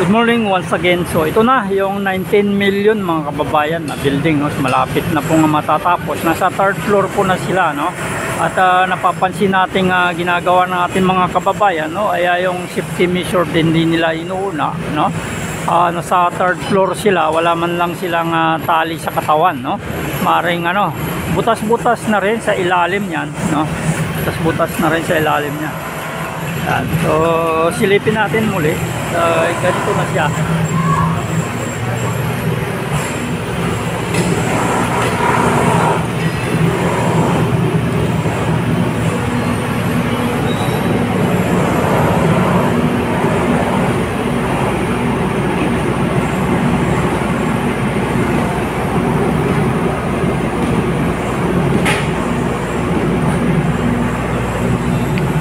Good morning once again. So ito na yung 19 million mga kababayan na building, no? Malapit na pong matatapos. Nasa third floor po na sila, no? At napapansin natin ginagawa ng ating mga kababayan, no? Ay yung safety measure din nila inuuna, no? Nasa third floor sila, wala man lang silang tali sa katawan, no? Maring butas-butas na rin sa ilalim niyan, no? Butas-butas na rin sa ilalim niya. Yan. So silipin natin muli. Ganito na siya.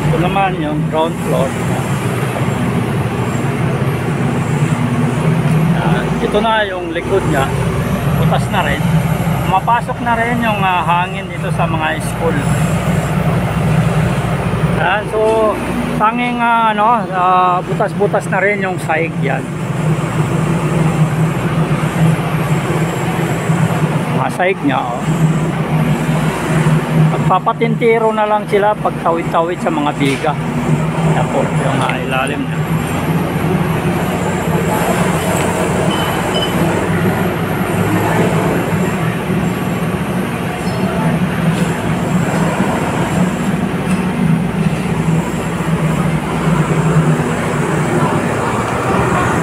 Ito naman yung ground floor. Ito na yung likod niya, butas na rin. Mapasok na rin yung hangin dito sa mga school. So tanging butas-butas na rin yung sahig yan. Mga sahig niya, oh. Magpapatintiro na lang sila pag tawid-tawid sa mga biga. Yan po yung ilalim niya.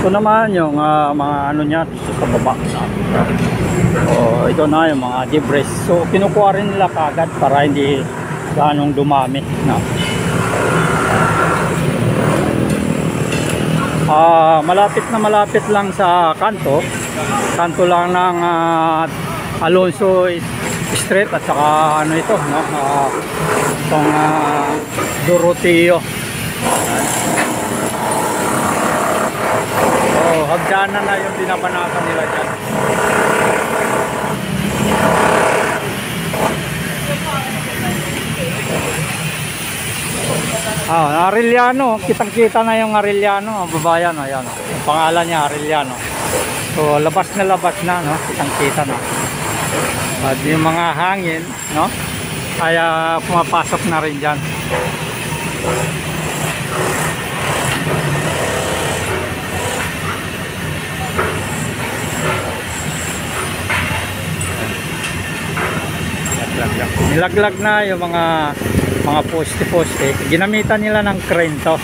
Ito naman yung mga niya sa baba. So ito na yung mga debris. So kinukuha rin nila kagad para hindi ganong dumami, no? Malapit lang sa kanto lang ng Alonso Street at saka ito, no? Itong Doroteo. Hagdanan na yung binabanatan nila dyan. Arellano, kitang-kita na yung Arellano, babayan, ayan. Ang pangalan niya Arellano. So labas na, no? Kitang-kita na. At yung mga hangin, no? Kaya pumapasok na rin dyan. Nilaglag na yung mga poste. Ginamitan nila ng crane to.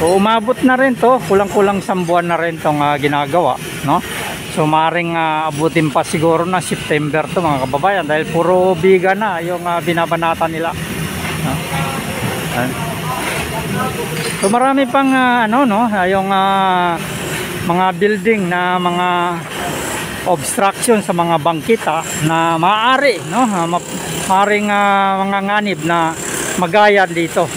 So umabot na rin to, kulang-kulang 1 buwan na rin tong ginagawa, no? So maring abutin pa siguro na September to mga kababayan dahil puro biga na yung binabanatan nila, no? So marami pang yung mga building na mga obstruction sa mga bangkita na maaari, no? Maaring mga nganib na magaya dito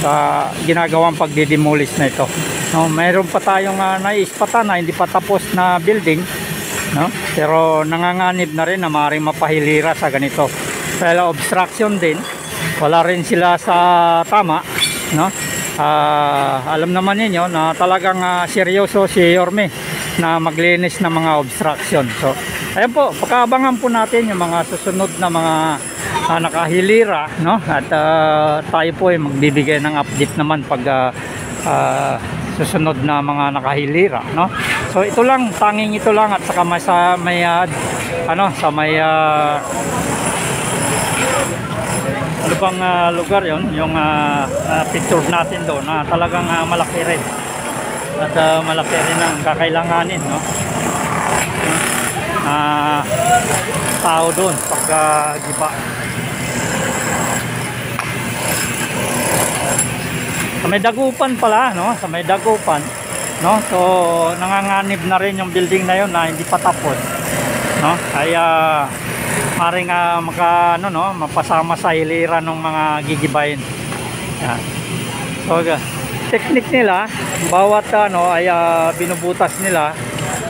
sa ginagawang pagdidemolish na ito, no? Mayroon pa tayong naispatan na hindi pa tapos na building, no? Pero nanganganib na rin na maaring mapahilira sa ganito dahil obstruction din, wala rin sila sa tama, no? Alam naman ninyo na talagang seryoso si Yorme na maglinis ng mga obstruction. So ayan po, pagkaabangan po natin yung mga susunod na mga nakahilira, no? At tayo po ay magbibigay ng update naman pag susunod na mga nakahilira, no? So ito lang, tanging ito lang, at saka sa may ano bang lugar yon, yung picture natin doon na talagang malaki rin at malaki rin ang kakailanganin, no? Tao doon pag giba. Sa may dagupan pala, no? Sa may dagupan, no? So nanganganib na rin yung building na yon na hindi pa tapos, no? Kaya maring mapasama sa hilira ng mga gigibayin. Yan. So technique nila, bawat ay binubutas nila.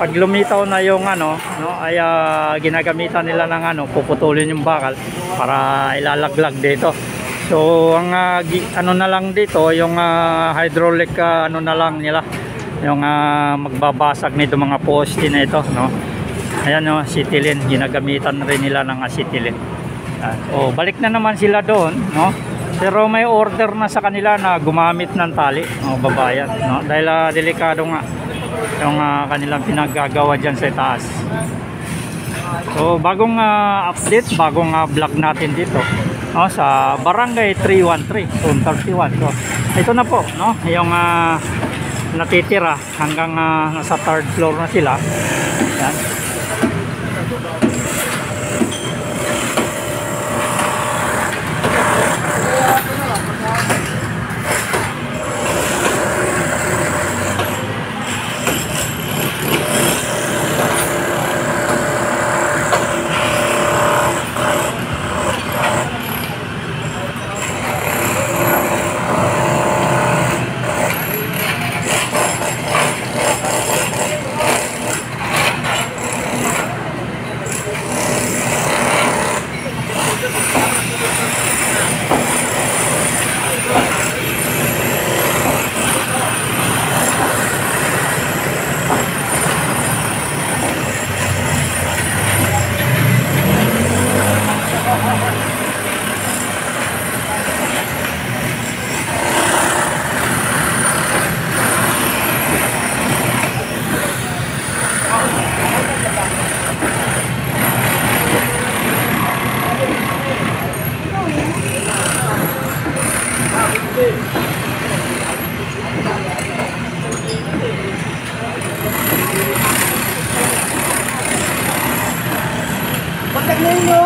Pag lumitaw na yung ay ginagamitan nila ng puputulin yung bakal para ilalaglag dito. So ang ano na lang dito, yung hydraulic ano na lang nila, yung magbabasag nito mga poste na ito, no. Ayan, no, acetylene, ginagamitan rin nila ng acetylene. So balik na naman sila doon, no. Pero may order na sa kanila na gumamit ng tali, no, babayan, no, dahil delikado nga yung kanilang pinaggagawa diyan sa taas. So bagong update, bagong vlog natin dito, no, sa Barangay 313, Zone 31. So ito na po, no, yung natitira hanggang nasa third floor na sila. Yan. Pagkat ninyo,